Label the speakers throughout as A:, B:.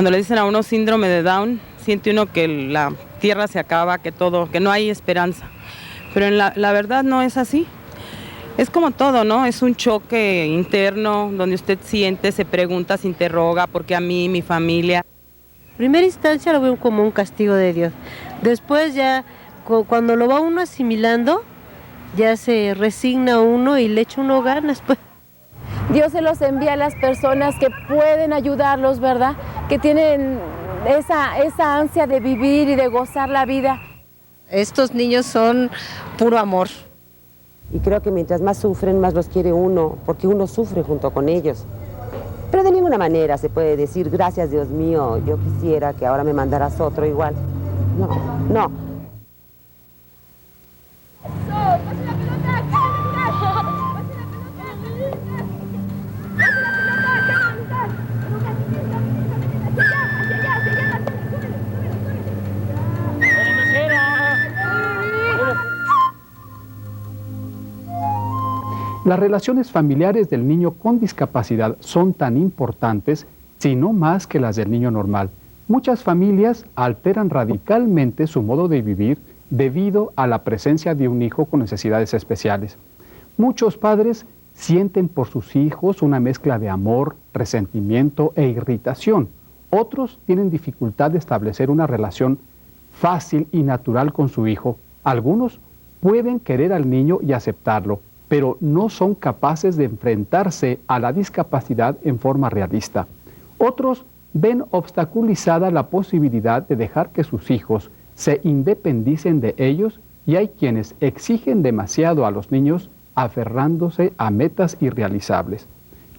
A: Cuando le dicen a uno síndrome de Down, siente uno que la tierra se acaba, que todo, que no hay esperanza. Pero la verdad no es así. Es como todo, ¿no? Es un choque interno donde usted siente, se pregunta, se interroga, ¿por qué a mí, mi familia?
B: En primera instancia lo veo como un castigo de Dios. Después ya, cuando lo va uno asimilando, ya se resigna uno y le echa uno ganas, pues.
C: Dios se los envía a las personas que pueden ayudarlos, ¿verdad? Que tienen esa ansia de vivir y de gozar la vida.
B: Estos niños son puro amor.
D: Y creo que mientras más sufren, más los quiere uno, porque uno sufre junto con ellos. Pero de ninguna manera se puede decir, gracias Dios mío, yo quisiera que ahora me mandaras otro igual. No, no.
E: Las relaciones familiares del niño con discapacidad son tan importantes, si no más que las del niño normal. Muchas familias alteran radicalmente su modo de vivir debido a la presencia de un hijo con necesidades especiales. Muchos padres sienten por sus hijos una mezcla de amor, resentimiento e irritación. Otros tienen dificultad de establecer una relación fácil y natural con su hijo. Algunos pueden querer al niño y aceptarlo, pero no son capaces de enfrentarse a la discapacidad en forma realista. Otros ven obstaculizada la posibilidad de dejar que sus hijos se independicen de ellos y hay quienes exigen demasiado a los niños aferrándose a metas irrealizables.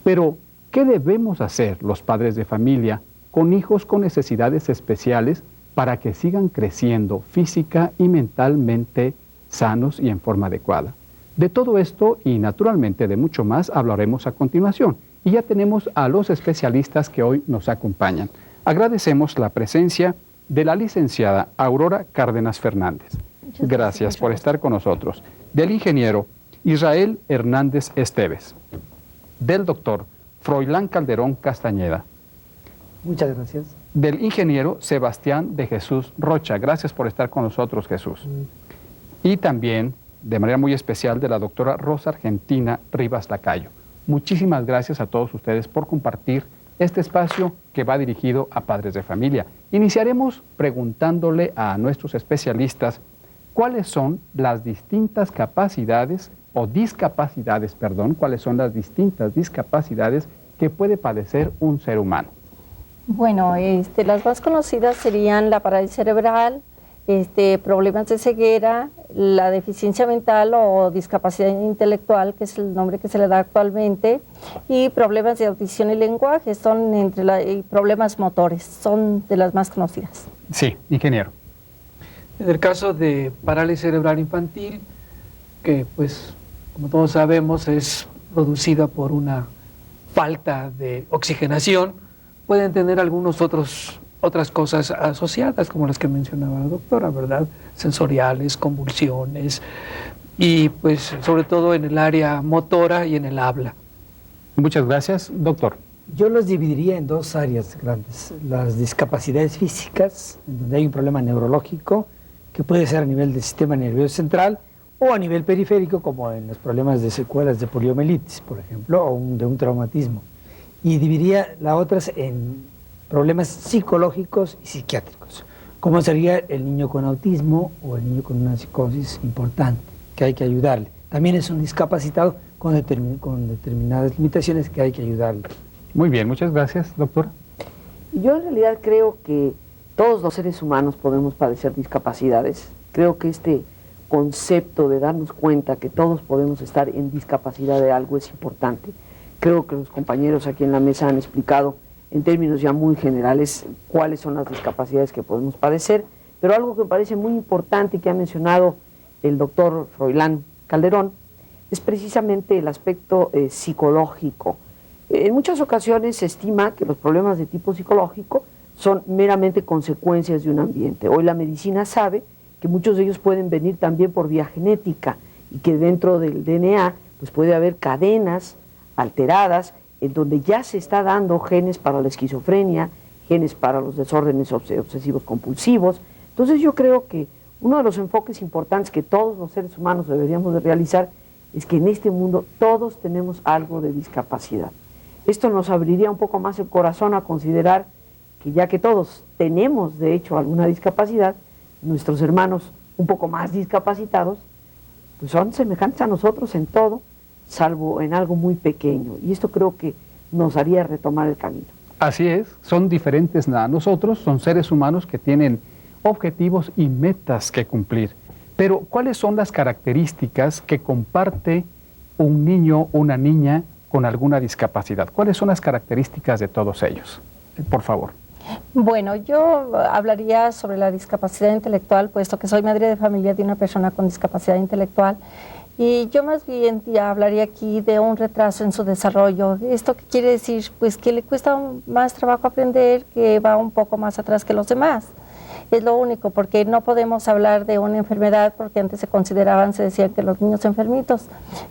E: Pero, ¿qué debemos hacer los padres de familia con hijos con necesidades especiales para que sigan creciendo física y mentalmente sanos y en forma adecuada? De todo esto y naturalmente de mucho más hablaremos a continuación. Y ya tenemos a los especialistas que hoy nos acompañan. Agradecemos la presencia de la licenciada Aurora Cárdenas Fernández. Gracias por estar con nosotros. Del ingeniero Israel Hernández Esteves. Del doctor Froilán Calderón Castañeda.
F: Muchas gracias.
E: Del ingeniero Sebastián de Jesús Rocha. Gracias por estar con nosotros, Jesús. Y también, de manera muy especial, de la doctora Rosa Argentina Rivas Lacayo. Muchísimas gracias a todos ustedes por compartir este espacio que va dirigido a padres de familia. Iniciaremos preguntándole a nuestros especialistas cuáles son las distintas capacidades o discapacidades, cuáles son las distintas discapacidades que puede padecer un ser humano.
G: Bueno, las más conocidas serían la parálisis cerebral, problemas de ceguera, la deficiencia mental o discapacidad intelectual, que es el nombre que se le da actualmente, y problemas de audición y lenguaje, son y problemas motores, son de las más conocidas.
E: Sí, ingeniero.
F: En el caso de parálisis cerebral infantil, que pues, como todos sabemos, es producida por una falta de oxigenación, pueden tener otras cosas asociadas, como las que mencionaba la doctora, ¿verdad? Sensoriales, convulsiones, y pues sobre todo en el área motora y en el habla.
E: Muchas gracias, doctor.
H: Yo los dividiría en dos áreas grandes. Las discapacidades físicas, en donde hay un problema neurológico, que puede ser a nivel del sistema nervioso central, o a nivel periférico, como en los problemas de secuelas de poliomielitis, por ejemplo, o de un traumatismo. Y dividiría las otras en problemas psicológicos y psiquiátricos, como sería el niño con autismo o el niño con una psicosis importante, que hay que ayudarle. También es un discapacitado con determinadas limitaciones que hay que ayudarle.
E: Muy bien, muchas gracias, doctor.
D: Yo en realidad creo que todos los seres humanos podemos padecer discapacidades. Creo que este concepto de darnos cuenta que todos podemos estar en discapacidad de algo es importante. Creo que los compañeros aquí en la mesa han explicado en términos ya muy generales cuáles son las discapacidades que podemos padecer, pero algo que me parece muy importante y que ha mencionado el doctor Froilán Calderón es precisamente el aspecto psicológico. En muchas ocasiones se estima que los problemas de tipo psicológico son meramente consecuencias de un ambiente. Hoy la medicina sabe que muchos de ellos pueden venir también por vía genética y que dentro del DNA pues puede haber cadenas alteradas en donde ya se está dando genes para la esquizofrenia, genes para los desórdenes obsesivos compulsivos. Entonces yo creo que uno de los enfoques importantes que todos los seres humanos deberíamos de realizar es que en este mundo todos tenemos algo de discapacidad. Esto nos abriría un poco más el corazón a considerar que ya que todos tenemos de hecho alguna discapacidad, nuestros hermanos un poco más discapacitados, pues son semejantes a nosotros en todo, salvo en algo muy pequeño. Y esto creo que nos haría retomar el camino.
E: Así es, son diferentes a nosotros, son seres humanos que tienen objetivos y metas que cumplir. Pero, ¿cuáles son las características que comparte un niño, una niña con alguna discapacidad? ¿Cuáles son las características de todos ellos? Por favor.
G: Bueno, yo hablaría sobre la discapacidad intelectual, puesto que soy madre de familia de una persona con discapacidad intelectual. Y yo más bien ya hablaría aquí de un retraso en su desarrollo. ¿Esto qué quiere decir? Pues que le cuesta más trabajo aprender, que va un poco más atrás que los demás. Es lo único, porque no podemos hablar de una enfermedad, porque antes se decían que los niños enfermitos,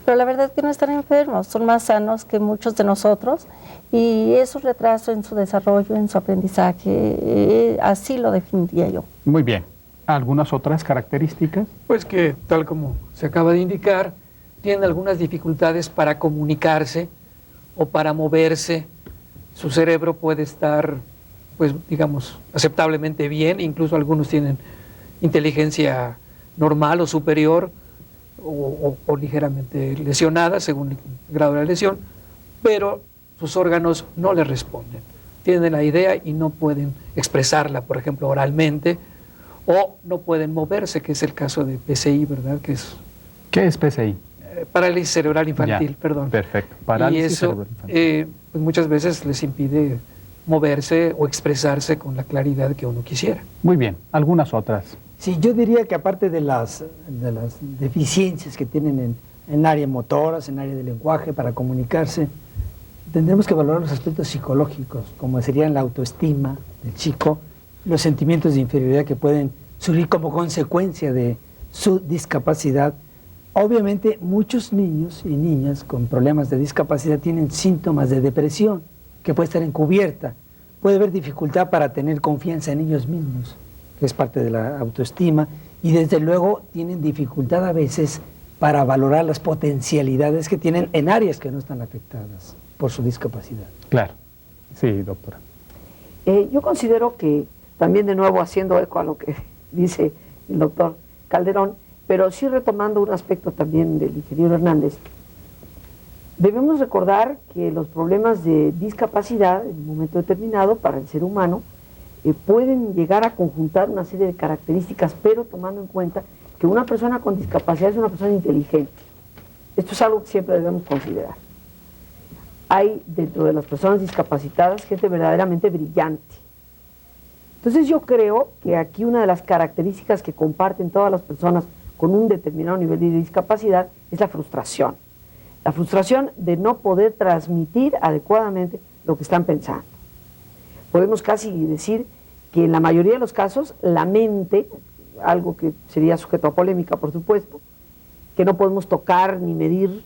G: pero la verdad es que no están enfermos, son más sanos que muchos de nosotros, y es un retraso en su desarrollo, en su aprendizaje, así lo definiría yo.
E: Muy bien. ¿Algunas otras características?
F: Pues que, tal como se acaba de indicar, tienen algunas dificultades para comunicarse o para moverse. Su cerebro puede estar, pues digamos, aceptablemente bien, incluso algunos tienen inteligencia normal o superior o ligeramente lesionada según el grado de la lesión, pero sus órganos no le responden. Tienen la idea y no pueden expresarla, por ejemplo, oralmente, o no pueden moverse, que es el caso de PCI, ¿verdad?
E: ¿Qué es PCI?
F: Parálisis cerebral infantil,
E: Ya,
F: perdón.
E: Perfecto. Parálisis
F: y eso
E: cerebral infantil.
F: Pues muchas veces les impide moverse o expresarse con la claridad que uno quisiera.
E: Muy bien. ¿Algunas otras?
H: Sí, yo diría que aparte de las deficiencias que tienen en área motoras, en área de lenguaje, para comunicarse, tendremos que valorar los aspectos psicológicos, como serían la autoestima del chico, los sentimientos de inferioridad que pueden surgir como consecuencia de su discapacidad. Obviamente muchos niños y niñas con problemas de discapacidad tienen síntomas de depresión que puede estar encubierta, puede haber dificultad para tener confianza en ellos mismos, que es parte de la autoestima, y desde luego tienen dificultad a veces para valorar las potencialidades que tienen en áreas que no están afectadas por su discapacidad.
E: Claro. Sí, doctora.
D: Yo considero que, también de nuevo haciendo eco a lo que dice el doctor Calderón, pero sí retomando un aspecto también del ingeniero Hernández, debemos recordar que los problemas de discapacidad en un momento determinado para el ser humano pueden llegar a conjuntar una serie de características, pero tomando en cuenta que una persona con discapacidad es una persona inteligente. Esto es algo que siempre debemos considerar. Hay dentro de las personas discapacitadas gente verdaderamente brillante. Entonces yo creo que aquí una de las características que comparten todas las personas con un determinado nivel de discapacidad es la frustración. La frustración de no poder transmitir adecuadamente lo que están pensando. Podemos casi decir que en la mayoría de los casos la mente, algo que sería sujeto a polémica por supuesto, que no podemos tocar ni medir,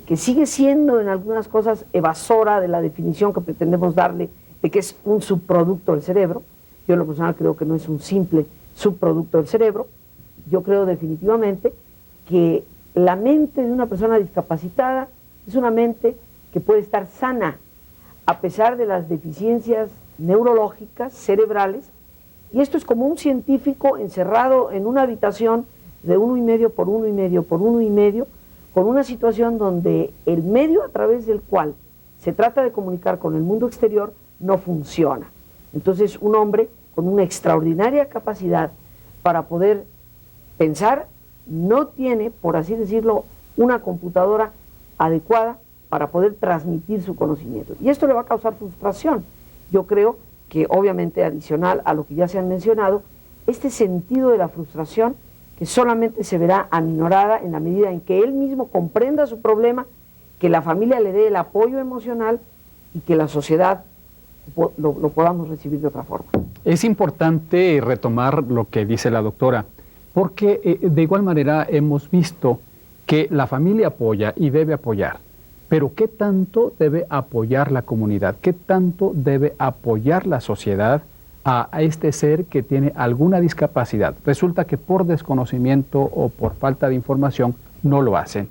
D: que sigue siendo en algunas cosas evasora de la definición que pretendemos darle de que es un subproducto del cerebro. Yo en lo personal creo que no es un simple subproducto del cerebro. Yo creo definitivamente que la mente de una persona discapacitada es una mente que puede estar sana a pesar de las deficiencias neurológicas, cerebrales, y esto es como un científico encerrado en una habitación de 1,5 por 1,5 por 1,5, con una situación donde el medio a través del cual se trata de comunicar con el mundo exterior no funciona. Entonces un hombre con una extraordinaria capacidad para poder pensar no tiene, por así decirlo, una computadora adecuada para poder transmitir su conocimiento. Y esto le va a causar frustración. Yo creo que obviamente adicional a lo que ya se han mencionado, este sentido de la frustración que solamente se verá aminorada en la medida en que él mismo comprenda su problema, que la familia le dé el apoyo emocional y que la sociedad lo podamos recibir de otra forma.
E: Es importante retomar lo que dice la doctora, porque de igual manera hemos visto que la familia apoya y debe apoyar, pero ¿qué tanto debe apoyar la comunidad? ¿Qué tanto debe apoyar la sociedad a este ser que tiene alguna discapacidad? Resulta que por desconocimiento o por falta de información no lo hacen.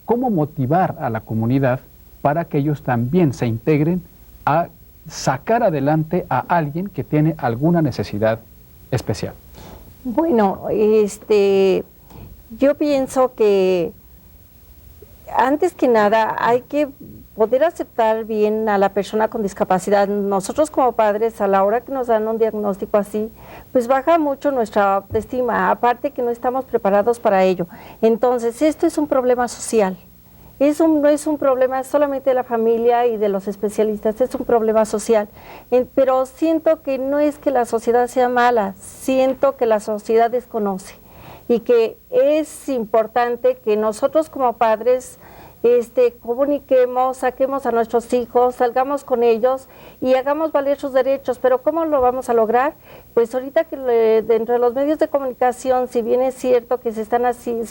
E: ¿Cómo motivar a la comunidad para que ellos también se integren a sacar adelante a alguien que tiene alguna necesidad especial?
G: Bueno, yo pienso que antes que nada hay que poder aceptar bien a la persona con discapacidad. Nosotros como padres, a la hora que nos dan un diagnóstico así, pues baja mucho nuestra autoestima, aparte que no estamos preparados para ello. Entonces, esto es un problema social. No es un problema solamente de la familia y de los especialistas, es un problema social. Pero siento que no es que la sociedad sea mala, siento que la sociedad desconoce y que es importante que nosotros como padres comuniquemos, saquemos a nuestros hijos, salgamos con ellos y hagamos valer sus derechos. Pero ¿cómo lo vamos a lograr? Pues ahorita que dentro de los medios de comunicación, si bien es cierto que se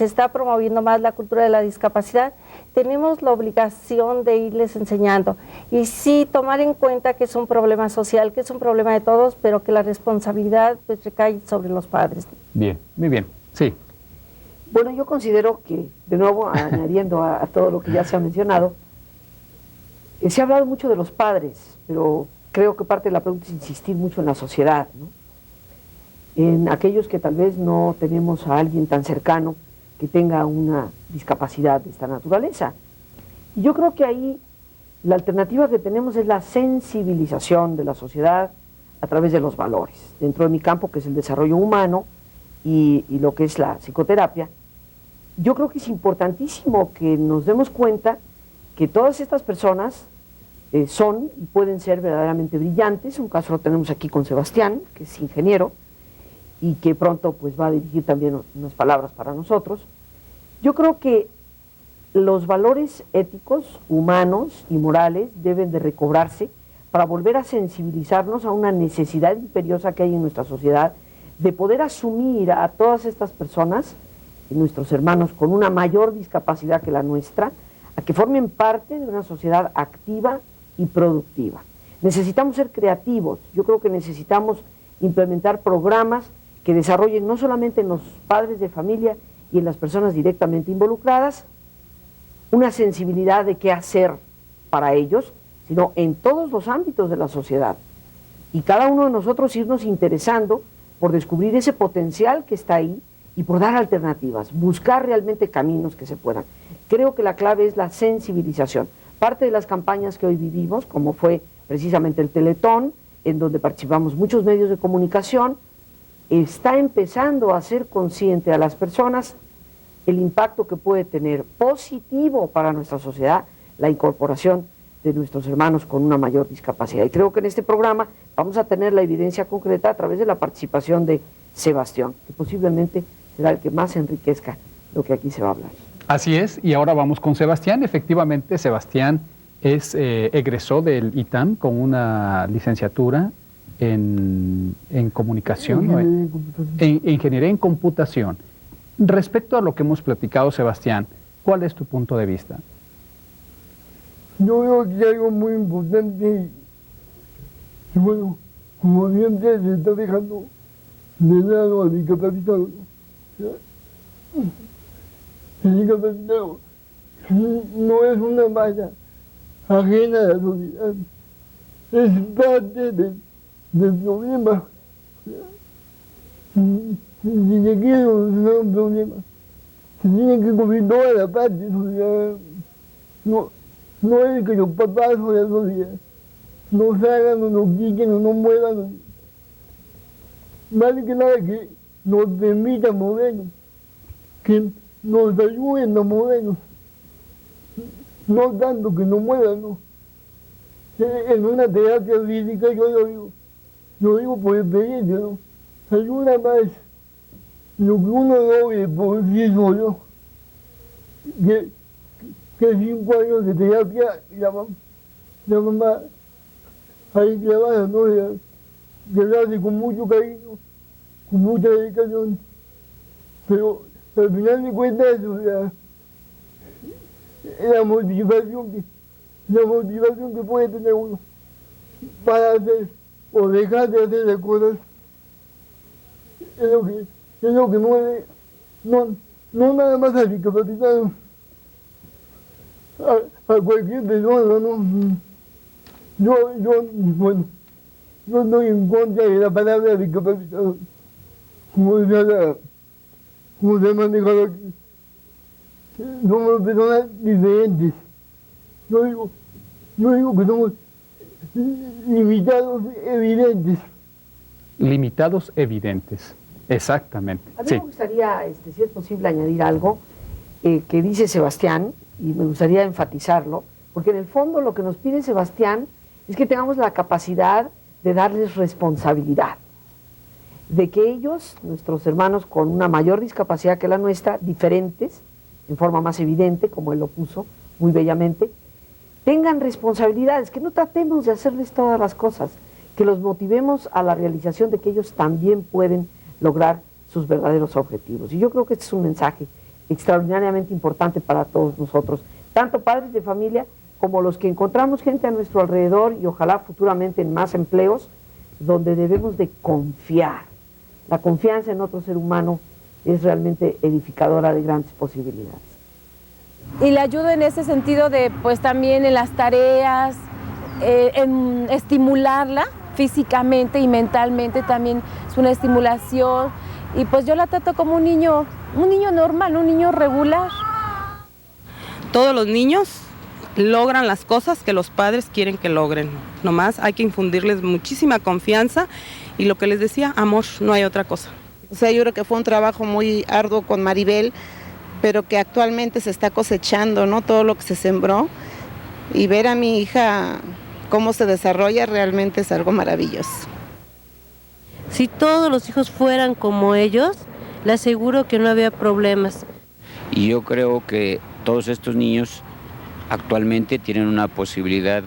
G: está promoviendo más la cultura de la discapacidad, tenemos la obligación de irles enseñando y sí tomar en cuenta que es un problema social, que es un problema de todos, pero que la responsabilidad pues recae sobre los padres.
E: Bien, muy bien, sí.
D: Bueno, yo considero que, de nuevo, añadiendo a todo lo que ya se ha mencionado, se ha hablado mucho de los padres, pero creo que parte de la pregunta es insistir mucho en la sociedad, ¿no? En aquellos que tal vez no tenemos a alguien tan cercano que tenga una discapacidad de esta naturaleza. Y yo creo que ahí la alternativa que tenemos es la sensibilización de la sociedad a través de los valores. Dentro de mi campo, que es el desarrollo humano y lo que es la psicoterapia, yo creo que es importantísimo que nos demos cuenta que todas estas personas son y pueden ser verdaderamente brillantes. Un caso lo tenemos aquí con Sebastián, que es ingeniero, y que pronto pues va a dirigir también unas palabras para nosotros. Yo creo que los valores éticos, humanos y morales deben de recobrarse para volver a sensibilizarnos a una necesidad imperiosa que hay en nuestra sociedad de poder asumir a todas estas personas, nuestros hermanos con una mayor discapacidad que la nuestra, a que formen parte de una sociedad activa y productiva. Necesitamos ser creativos. Yo creo que necesitamos implementar programas que desarrollen no solamente en los padres de familia y en las personas directamente involucradas una sensibilidad de qué hacer para ellos, sino en todos los ámbitos de la sociedad. Y cada uno de nosotros irnos interesando por descubrir ese potencial que está ahí y por dar alternativas, buscar realmente caminos que se puedan. Creo que la clave es la sensibilización. Parte de las campañas que hoy vivimos, como fue precisamente el Teletón, en donde participamos muchos medios de comunicación, está empezando a hacer consciente a las personas el impacto que puede tener positivo para nuestra sociedad la incorporación de nuestros hermanos con una mayor discapacidad. Y creo que en este programa vamos a tener la evidencia concreta a través de la participación de Sebastián, que posiblemente será el que más enriquezca lo que aquí se va a hablar.
E: Así es, y ahora vamos con Sebastián. Efectivamente, Sebastián egresó del ITAM con una licenciatura en comunicación, en ingeniería en computación. Respecto a lo que hemos platicado, Sebastián, ¿cuál es tu punto de vista?
I: Yo creo que hay algo muy importante y bueno, como siempre se está dejando de lado al discapacitado. El discapacitado no es una masa ajena a la sociedad, es parte del problema. Si se quiere solucionar un problema, se tiene que cubrir toda la parte social. No es que los papás o la sociedad nos hagan o nos quiten o nos muevan. Más que nada que nos permitan movernos, que nos ayuden a movernos, no tanto que nos muevan, ¿no? En una terapia física yo digo por experiencia, ¿no? Ayuda más lo que uno logre por sí solo que 5 años de terapia. La mamá ahí trabaja, ¿no? Que lo hace con mucho cariño, con mucha dedicación, pero al final de cuentas la motivación que puede tener uno para hacer o dejar de hacer las cosas es lo que mueve, no nada más al discapacitado, a cualquier persona, ¿no? Bueno, yo estoy en contra de la palabra discapacitado, como se ha manejado aquí. Somos personas diferentes. Yo digo que somos limitados evidentes.
E: Limitados evidentes, exactamente.
D: A mí me gustaría, si es posible, añadir algo que dice Sebastián, y me gustaría enfatizarlo, porque en el fondo lo que nos pide Sebastián es que tengamos la capacidad de darles responsabilidad, de que ellos, nuestros hermanos con una mayor discapacidad que la nuestra, diferentes, en forma más evidente, como él lo puso muy bellamente, tengan responsabilidades, que no tratemos de hacerles todas las cosas, que los motivemos a la realización de que ellos también pueden lograr sus verdaderos objetivos. Y yo creo que este es un mensaje extraordinariamente importante para todos nosotros, tanto padres de familia como los que encontramos gente a nuestro alrededor y ojalá futuramente en más empleos, donde debemos de confiar. La confianza en otro ser humano es realmente edificadora de grandes posibilidades.
C: Y le ayudo en ese sentido de, pues también en las tareas, en estimularla físicamente y mentalmente también es una estimulación. Y pues yo la trato como un niño normal, un niño regular.
A: Todos los niños logran las cosas que los padres quieren que logren. Nomás hay que infundirles muchísima confianza y lo que les decía, amor, no hay otra cosa.
J: O sea, yo creo que fue un trabajo muy arduo con Maribel, pero que actualmente se está cosechando, ¿no? Todo lo que se sembró. Y ver a mi hija cómo se desarrolla realmente es algo maravilloso.
B: Si todos los hijos fueran como ellos, le aseguro que no había problemas.
K: Y yo creo que todos estos niños actualmente tienen una posibilidad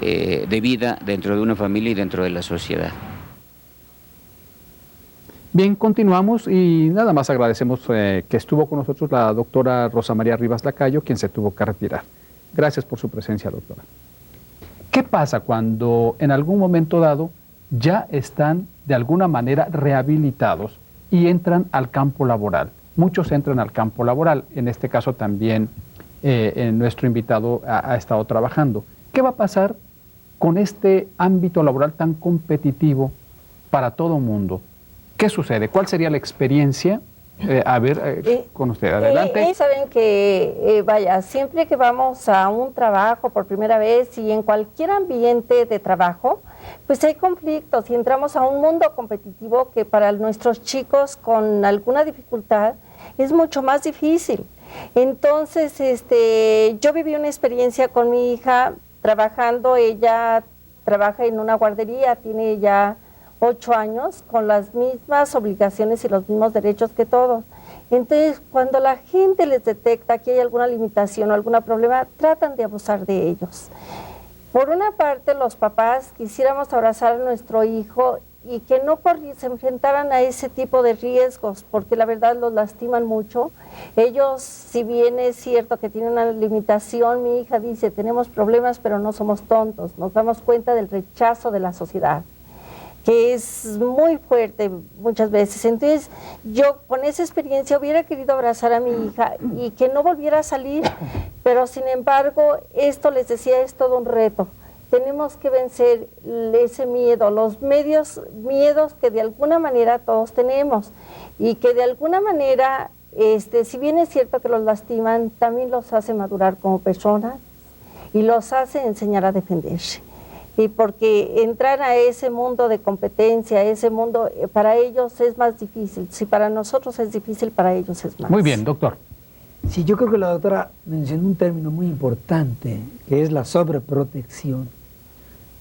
K: de vida dentro de una familia y dentro de la sociedad.
E: Bien, continuamos y nada más agradecemos que estuvo con nosotros la doctora Rosa María Rivas Lacayo, quien se tuvo que retirar. Gracias por su presencia, doctora. ¿Qué pasa cuando en algún momento dado ya están de alguna manera rehabilitados y entran al campo laboral? Muchos entran al campo laboral, en este caso también nuestro invitado ha estado trabajando. ¿Qué va a pasar con este ámbito laboral tan competitivo para todo mundo? ¿Qué sucede? ¿Cuál sería la experiencia? Con usted, adelante.
G: Saben que, siempre que vamos a un trabajo por primera vez y en cualquier ambiente de trabajo, pues hay conflictos y entramos a un mundo competitivo que para nuestros chicos con alguna dificultad es mucho más difícil. Entonces, yo viví una experiencia con mi hija trabajando, ella trabaja en una guardería, tiene ya 8 años, con las mismas obligaciones y los mismos derechos que todos. Entonces, cuando la gente les detecta que hay alguna limitación o algún problema, tratan de abusar de ellos. Por una parte, los papás quisiéramos abrazar a nuestro hijo y que no se enfrentaran a ese tipo de riesgos, porque la verdad los lastiman mucho. Ellos, si bien es cierto que tienen una limitación, mi hija dice, tenemos problemas, pero no somos tontos, nos damos cuenta del rechazo de la sociedad, que es muy fuerte muchas veces. Entonces, yo con esa experiencia hubiera querido abrazar a mi hija y que no volviera a salir, pero sin embargo, esto les decía, es todo un reto. Tenemos que vencer ese miedo, los miedos que de alguna manera todos tenemos y que de alguna manera, si bien es cierto que los lastiman, también los hace madurar como personas y los hace enseñar a defenderse. Y porque entrar a ese mundo de competencia, ese mundo, para ellos es más difícil. Si para nosotros es difícil, para ellos es más.
E: Muy bien, doctor.
H: Sí, yo creo que la doctora mencionó un término muy importante, que es la sobreprotección.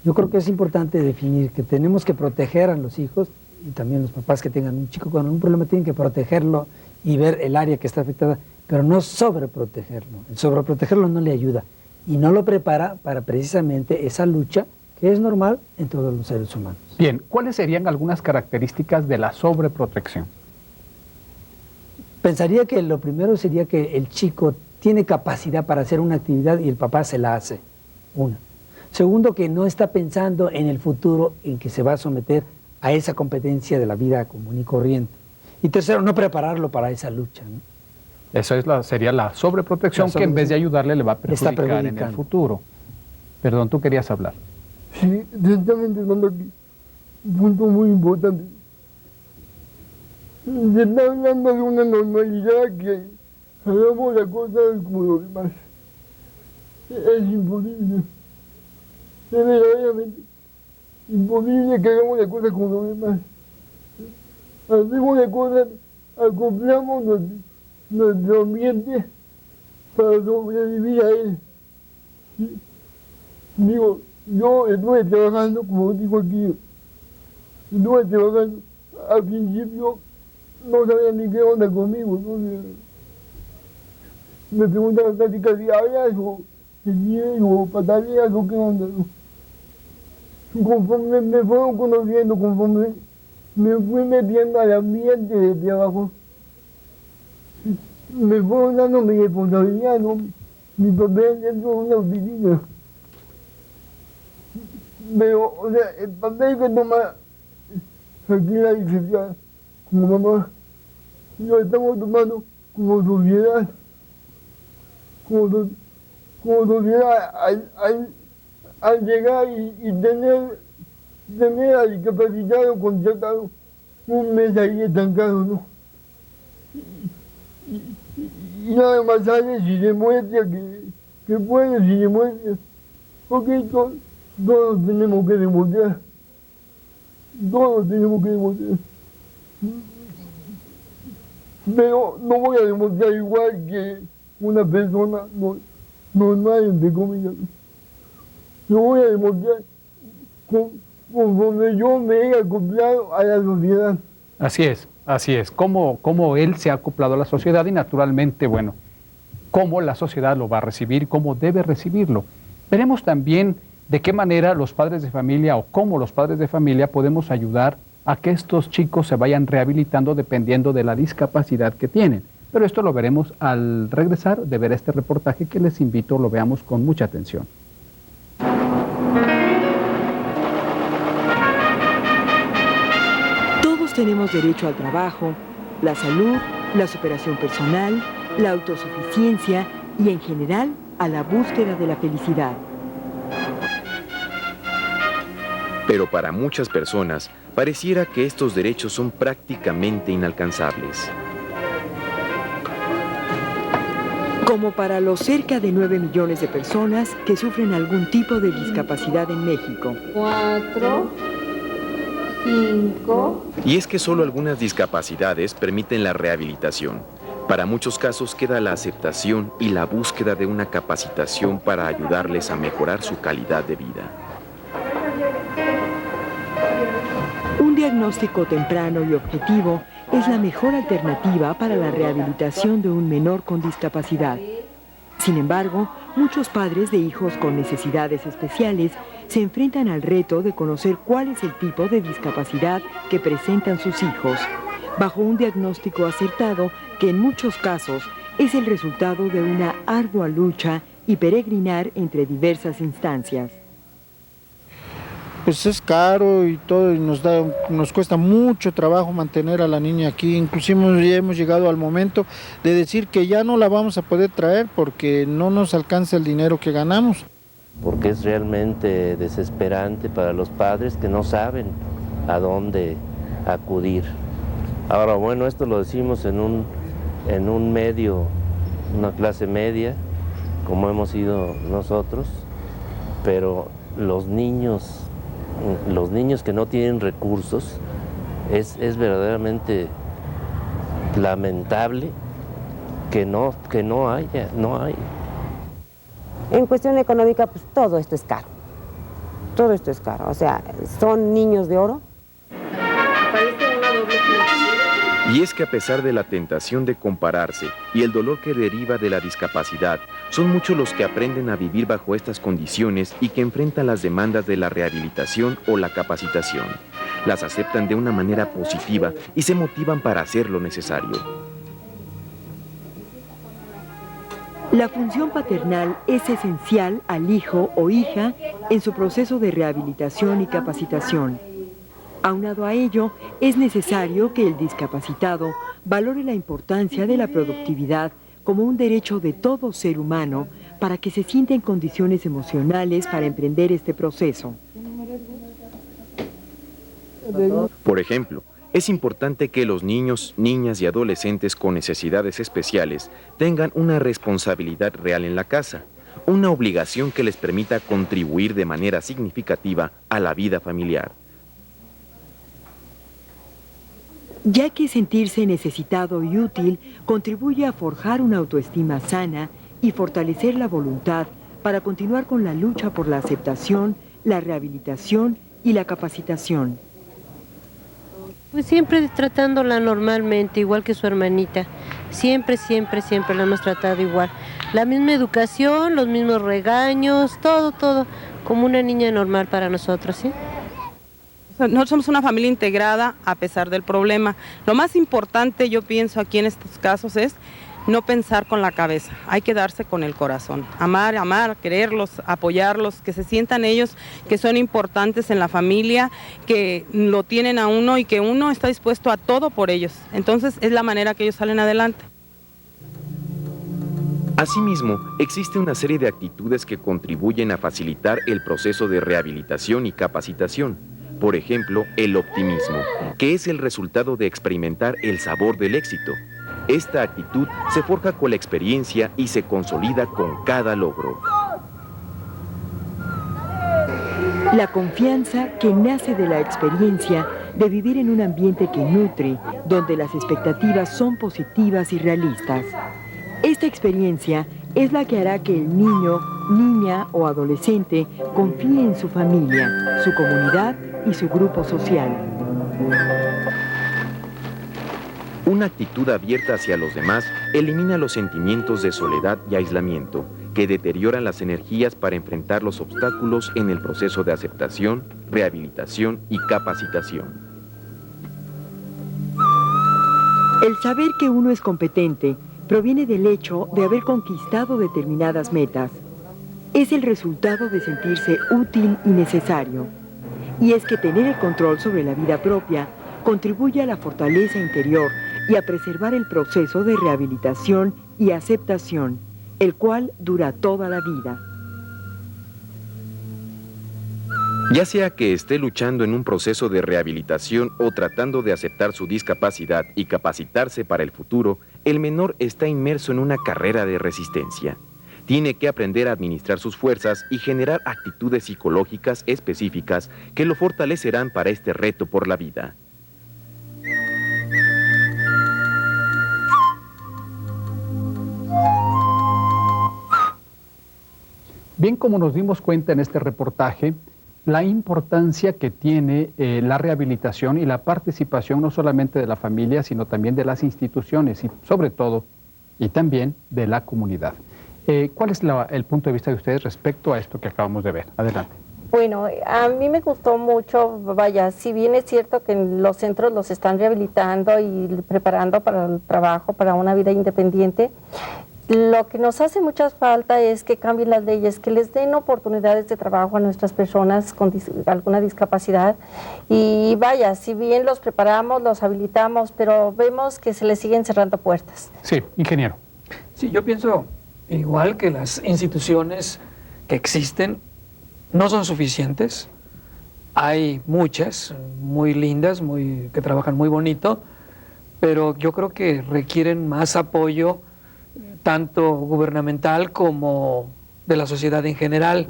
H: Yo creo que es importante definir que tenemos que proteger a los hijos y también los papás que tengan un chico con un problema tienen que protegerlo y ver el área que está afectada, pero no sobreprotegerlo. El sobreprotegerlo no le ayuda y no lo prepara para precisamente esa lucha que es normal en todos los seres humanos.
E: Bien, ¿cuáles serían algunas características de la sobreprotección?
H: Pensaría que lo primero sería que el chico tiene capacidad para hacer una actividad y el papá se la hace. Una. Segundo, que no está pensando en el futuro en que se va a someter a esa competencia de la vida común y corriente. Y tercero, no prepararlo para esa lucha, ¿no?
E: Esa es sería la sobreprotección que en vez de ayudarle le va a perjudicar en el futuro. Perdón, tú querías hablar.
I: Sí, directamente hablando aquí, un punto muy importante. Se está hablando de una normalidad que hagamos las cosas como los demás. Es imposible. Es verdaderamente imposible que hagamos las cosas como los demás. Hacemos las cosas, acoplamos nuestro ambiente para sobrevivir a él. ¿Sí? Digo, yo estuve trabajando, como digo aquí, estuve trabajando, al principio no sabía ni qué onda conmigo, ¿no? Me preguntaban casi hablas o te quieres o pataleas o qué onda, ¿no? Conforme me fueron conociendo, conforme me fui metiendo al ambiente de trabajo, me fueron dando mi responsabilidad, ¿no? Mi papel dentro de una oficina. Pero, o sea, el papel que toma aquí la licenciada, como mamá, lo estamos tomando como sociedad, como sociedad, al llegar y tener al discapacitado contratado un mes ahí estancado, ¿no? Y nada más sale si demuestra que puede, si demuestra, porque todos tenemos que demostrar, pero no voy a demostrar igual que una persona normal, entre comillas. Yo voy a demostrar conforme yo me he acoplado a la sociedad.
E: Así es, cómo él se ha acoplado a la sociedad y naturalmente, bueno, cómo la sociedad lo va a recibir, cómo debe recibirlo. Veremos también de qué manera los padres de familia o cómo los padres de familia podemos ayudar a que estos chicos se vayan rehabilitando dependiendo de la discapacidad que tienen. Pero esto lo veremos al regresar de ver este reportaje que les invito lo veamos con mucha atención.
L: Todos tenemos derecho al trabajo, la salud, la superación personal, la autosuficiencia y en general a la búsqueda de la felicidad.
M: Pero para muchas personas, pareciera que estos derechos son prácticamente inalcanzables.
L: Como para los cerca de 9 millones de personas que sufren algún tipo de discapacidad en México.
N: 4, 5...
M: Y es que solo algunas discapacidades permiten la rehabilitación. Para muchos casos queda la aceptación y la búsqueda de una capacitación para ayudarles a mejorar su calidad de vida.
L: Un diagnóstico temprano y objetivo es la mejor alternativa para la rehabilitación de un menor con discapacidad. Sin embargo, muchos padres de hijos con necesidades especiales se enfrentan al reto de conocer cuál es el tipo de discapacidad que presentan sus hijos, bajo un diagnóstico acertado que en muchos casos es el resultado de una ardua lucha y peregrinar entre diversas instancias.
O: Pues es caro y todo, y nos cuesta mucho trabajo mantener a la niña aquí. Inclusive ya hemos llegado al momento de decir que ya no la vamos a poder traer porque no nos alcanza el dinero que ganamos.
P: Porque es realmente desesperante para los padres que no saben a dónde acudir. Ahora, bueno, esto lo decimos en un medio, una clase media, como hemos sido nosotros, pero los niños que no tienen recursos, es verdaderamente lamentable que no haya.
Q: En cuestión económica, pues todo esto es caro. Todo esto es caro. O sea, son niños de oro.
M: Y es que a pesar de la tentación de compararse y el dolor que deriva de la discapacidad, son muchos los que aprenden a vivir bajo estas condiciones y que enfrentan las demandas de la rehabilitación o la capacitación. Las aceptan de una manera positiva y se motivan para hacer lo necesario.
L: La función paternal es esencial al hijo o hija en su proceso de rehabilitación y capacitación. Aunado a ello, es necesario que el discapacitado valore la importancia de la productividad como un derecho de todo ser humano para que se sienta en condiciones emocionales para emprender este proceso.
M: Por ejemplo, es importante que los niños, niñas y adolescentes con necesidades especiales tengan una responsabilidad real en la casa, una obligación que les permita contribuir de manera significativa a la vida familiar.
L: Ya que sentirse necesitado y útil contribuye a forjar una autoestima sana y fortalecer la voluntad para continuar con la lucha por la aceptación, la rehabilitación y la capacitación.
B: Pues siempre tratándola normalmente, igual que su hermanita. Siempre la hemos tratado igual. La misma educación, los mismos regaños, todo, como una niña normal para nosotros, ¿sí?
A: Nosotros somos una familia integrada a pesar del problema. Lo más importante, yo pienso aquí en estos casos, es no pensar con la cabeza, hay que darse con el corazón. Amar, quererlos, apoyarlos, que se sientan ellos que son importantes en la familia, que lo tienen a uno y que uno está dispuesto a todo por ellos. Entonces es la manera que ellos salen adelante.
M: Asimismo, existe una serie de actitudes que contribuyen a facilitar el proceso de rehabilitación y capacitación. Por ejemplo, el optimismo, que es el resultado de experimentar el sabor del éxito. Esta actitud se forja con la experiencia y se consolida con cada logro.
L: La confianza que nace de la experiencia de vivir en un ambiente que nutre, donde las expectativas son positivas y realistas. Esta experiencia es la que hará que el niño, niña o adolescente confíe en su familia, su comunidad y su grupo social.
M: Una actitud abierta hacia los demás elimina los sentimientos de soledad y aislamiento, que deterioran las energías para enfrentar los obstáculos en el proceso de aceptación, rehabilitación y capacitación.
L: El saber que uno es competente proviene del hecho de haber conquistado determinadas metas. Es el resultado de sentirse útil y necesario. Y es que tener el control sobre la vida propia contribuye a la fortaleza interior y a preservar el proceso de rehabilitación y aceptación, el cual dura toda la vida.
M: Ya sea que esté luchando en un proceso de rehabilitación o tratando de aceptar su discapacidad y capacitarse para el futuro, el menor está inmerso en una carrera de resistencia. Tiene que aprender a administrar sus fuerzas y generar actitudes psicológicas específicas que lo fortalecerán para este reto por la vida.
E: Bien, como nos dimos cuenta en este reportaje, la importancia que tiene la rehabilitación y la participación no solamente de la familia, sino también de las instituciones y sobre todo, y también de la comunidad. ¿Cuál es el punto de vista de ustedes respecto a esto que acabamos de ver? Adelante.
G: Bueno, a mí me gustó mucho, vaya, si bien es cierto que en los centros los están rehabilitando y preparando para el trabajo, para una vida independiente, lo que nos hace mucha falta es que cambien las leyes, que les den oportunidades de trabajo a nuestras personas con alguna discapacidad. Y vaya, si bien los preparamos, los habilitamos, pero vemos que se les siguen cerrando puertas.
E: Sí, ingeniero.
F: Sí, yo pienso igual que las instituciones que existen no son suficientes. Hay muchas, muy lindas, que trabajan muy bonito, pero yo creo que requieren más apoyo tanto gubernamental como de la sociedad en general.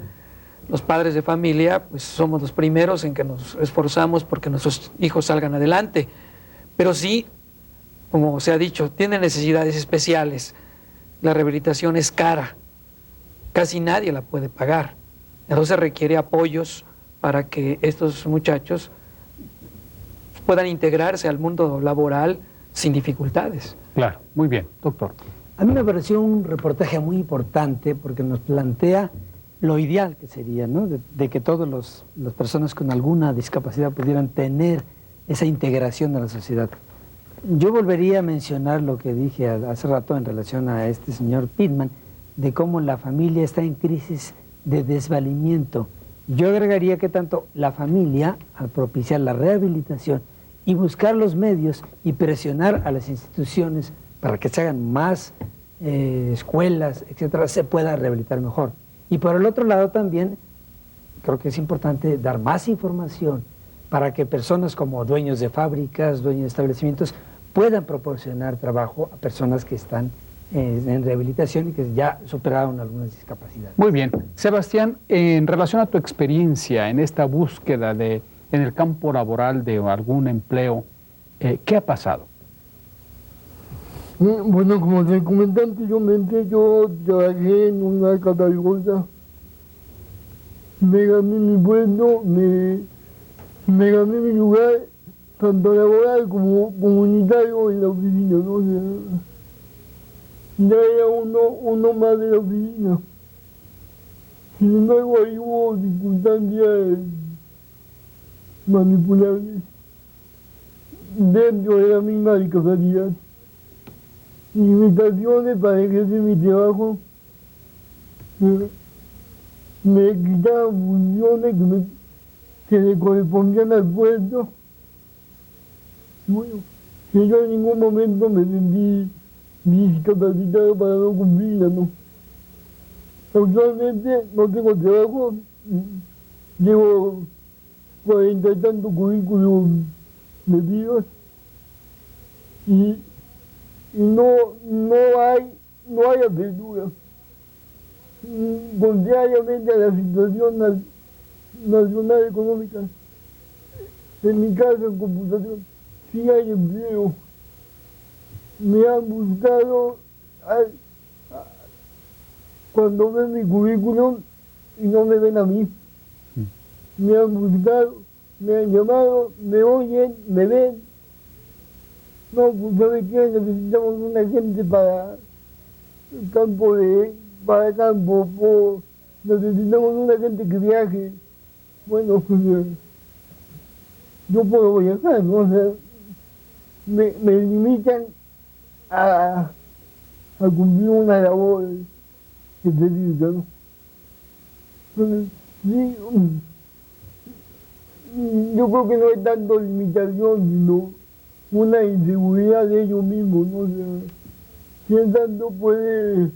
F: Los padres de familia, pues somos los primeros en que nos esforzamos porque nuestros hijos salgan adelante, pero sí, como se ha dicho, tienen necesidades especiales. La rehabilitación es cara, casi nadie la puede pagar, entonces requiere apoyos para que estos muchachos puedan integrarse al mundo laboral sin dificultades.
E: Claro, muy bien, doctor.
H: A mí me pareció un reportaje muy importante porque nos plantea lo ideal que sería, ¿no? De que todas las personas con alguna discapacidad pudieran tener esa integración a la sociedad. Yo volvería a mencionar lo que dije hace rato en relación a este señor Pitman, de cómo la familia está en crisis de desvalimiento. Yo agregaría que tanto la familia, al propiciar la rehabilitación y buscar los medios y presionar a las instituciones para que se hagan más escuelas, etcétera, se pueda rehabilitar mejor. Y por el otro lado también creo que es importante dar más información para que personas como dueños de fábricas, dueños de establecimientos, puedan proporcionar trabajo a personas que están en rehabilitación y que ya superaron algunas discapacidades.
E: Muy bien. Sebastián, en relación a tu experiencia en esta búsqueda en el campo laboral de algún empleo, ¿qué ha pasado?
I: Bueno, como te comenté anteriormente, yo trabajé en una catalogosa. Me gané mi puesto, me gané mi lugar, tanto laboral como comunitario en la oficina, ¿no? O sea, ya era uno más de la oficina. Sin embargo, ahí hubo circunstancias manipulables dentro de la misma discapacidad. Limitaciones para ejercer mi trabajo, me quitaban funciones que le correspondían al puesto. Bueno, que yo en ningún momento me sentí discapacitado para no cumplirla, ¿no? Actualmente no tengo trabajo, llevo 40 y tantos currículos metidos y no hay apertura. Contrariamente a la situación nacional económica, en mi caso en computación sí hay empleo. Me han buscado cuando ven mi currículum y no me ven a mí. Me han buscado, me han llamado, me oyen, me ven. No, pues ¿sabe qué? Necesitamos una gente para el campo necesitamos una gente que viaje. Bueno, pues yo puedo viajar, ¿no? O sea, me limitan a cumplir una labor específica, ¿no? Entonces, sí, yo creo que no es tanto limitación, sino una inseguridad de ellos mismos, ¿no? O sea, ¿quién tanto puede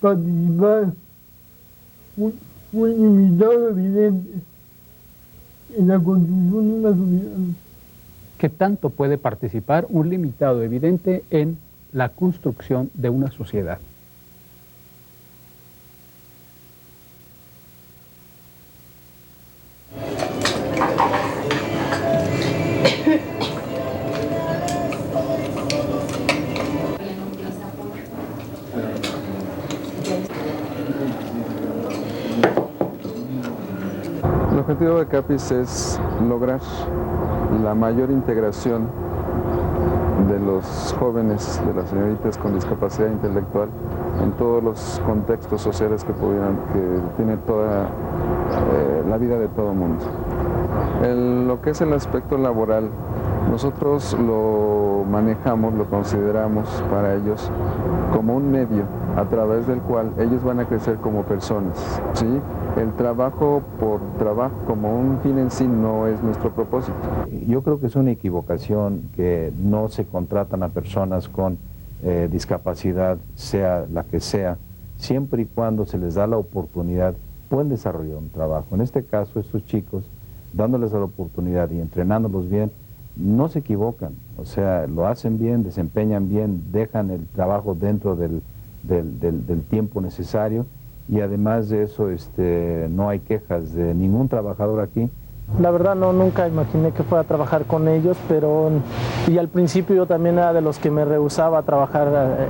I: participar? Un limitado evidente en la construcción de una sociedad.
E: ¿Qué tanto puede participar un limitado evidente en la construcción de una sociedad?
N: El objetivo de CAPIS es lograr la mayor integración de los jóvenes, de las señoritas con discapacidad intelectual en todos los contextos sociales que tiene toda la vida de todo mundo. Lo que es el aspecto laboral, nosotros lo manejamos, lo consideramos para ellos como un medio a través del cual ellos van a crecer como personas, ¿sí? El trabajo por trabajo como un fin en sí no es nuestro propósito.
R: Yo creo que es una equivocación que no se contratan a personas con discapacidad, sea la que sea, siempre y cuando se les da la oportunidad, pueden desarrollar un trabajo. En este caso, estos chicos, dándoles la oportunidad y entrenándolos bien, no se equivocan, o sea, lo hacen bien, desempeñan bien, dejan el trabajo dentro del tiempo necesario. Y además de eso, no hay quejas de ningún trabajador aquí.
S: La verdad nunca imaginé que fuera a trabajar con ellos, y al principio yo también era de los que me rehusaba a trabajar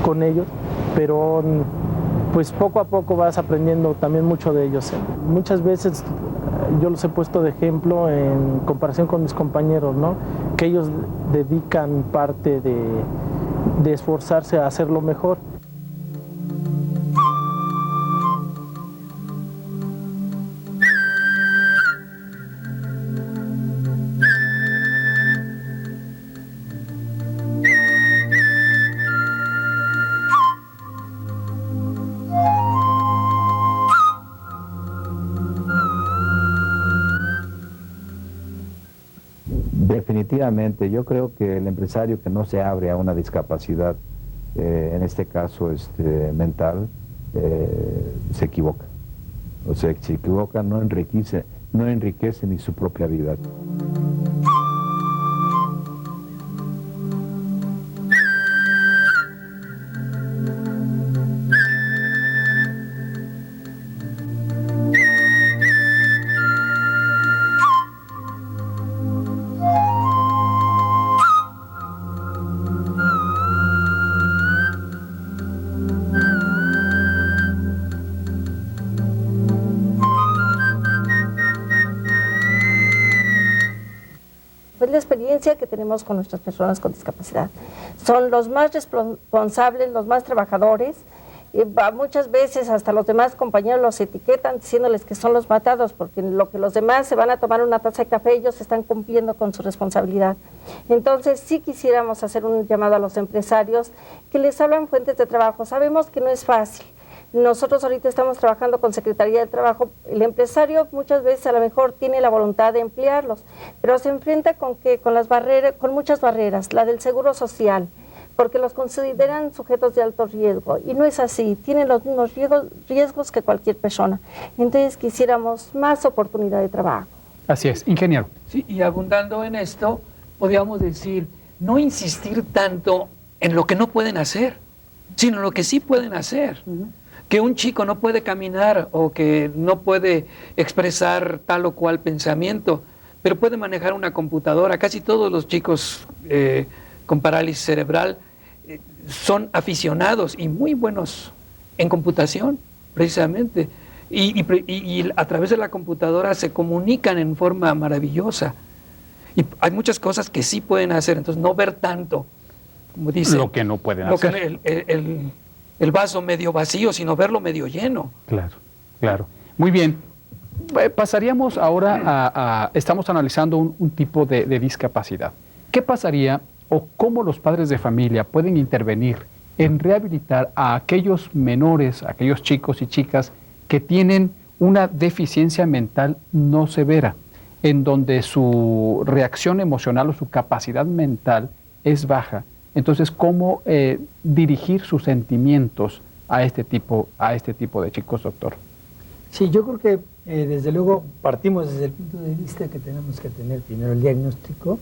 S: con ellos, pero pues poco a poco vas aprendiendo también mucho de ellos. Muchas veces yo los he puesto de ejemplo en comparación con mis compañeros, ¿no? Que ellos dedican parte de esforzarse a hacerlo mejor.
R: definitivamente. Yo creo que el empresario que no se abre a una discapacidad, en este caso mental, se equivoca. O sea, se equivoca, no enriquece ni su propia vida.
G: La experiencia que tenemos con nuestras personas con discapacidad. Son los más responsables, los más trabajadores. Muchas veces hasta los demás compañeros los etiquetan diciéndoles que son los matados, porque en lo que los demás se van a tomar una taza de café, ellos están cumpliendo con su responsabilidad. Entonces sí quisiéramos hacer un llamado a los empresarios que les hablan fuentes de trabajo. Sabemos que no es fácil. Nosotros ahorita estamos trabajando con Secretaría de Trabajo. El empresario muchas veces a lo mejor tiene la voluntad de emplearlos, pero se enfrenta con muchas barreras, la del seguro social, porque los consideran sujetos de alto riesgo, y no es así, tienen los mismos riesgos que cualquier persona. Entonces quisiéramos más oportunidad de trabajo.
E: Así es, ingeniero.
F: Sí, y abundando en esto, podríamos decir, no insistir tanto en lo que no pueden hacer, sino en lo que sí pueden hacer. Que un chico no puede caminar o que no puede expresar tal o cual pensamiento, pero puede manejar una computadora. Casi todos los chicos con parálisis cerebral son aficionados y muy buenos en computación, precisamente. Y a través de la computadora se comunican en forma maravillosa. Y hay muchas cosas que sí pueden hacer, entonces no ver tanto, como dice,
E: lo que no pueden hacer.
F: El vaso medio vacío, sino verlo medio lleno.
E: Claro, claro. Muy bien. Pasaríamos ahora estamos analizando un tipo de discapacidad. ¿Qué pasaría o cómo los padres de familia pueden intervenir en rehabilitar a aquellos menores, a aquellos chicos y chicas que tienen una deficiencia mental no severa, en donde su reacción emocional o su capacidad mental es baja? Entonces, ¿cómo dirigir sus sentimientos a este tipo de chicos, doctor?
H: Sí, yo creo que desde luego partimos desde el punto de vista que tenemos que tener primero el diagnóstico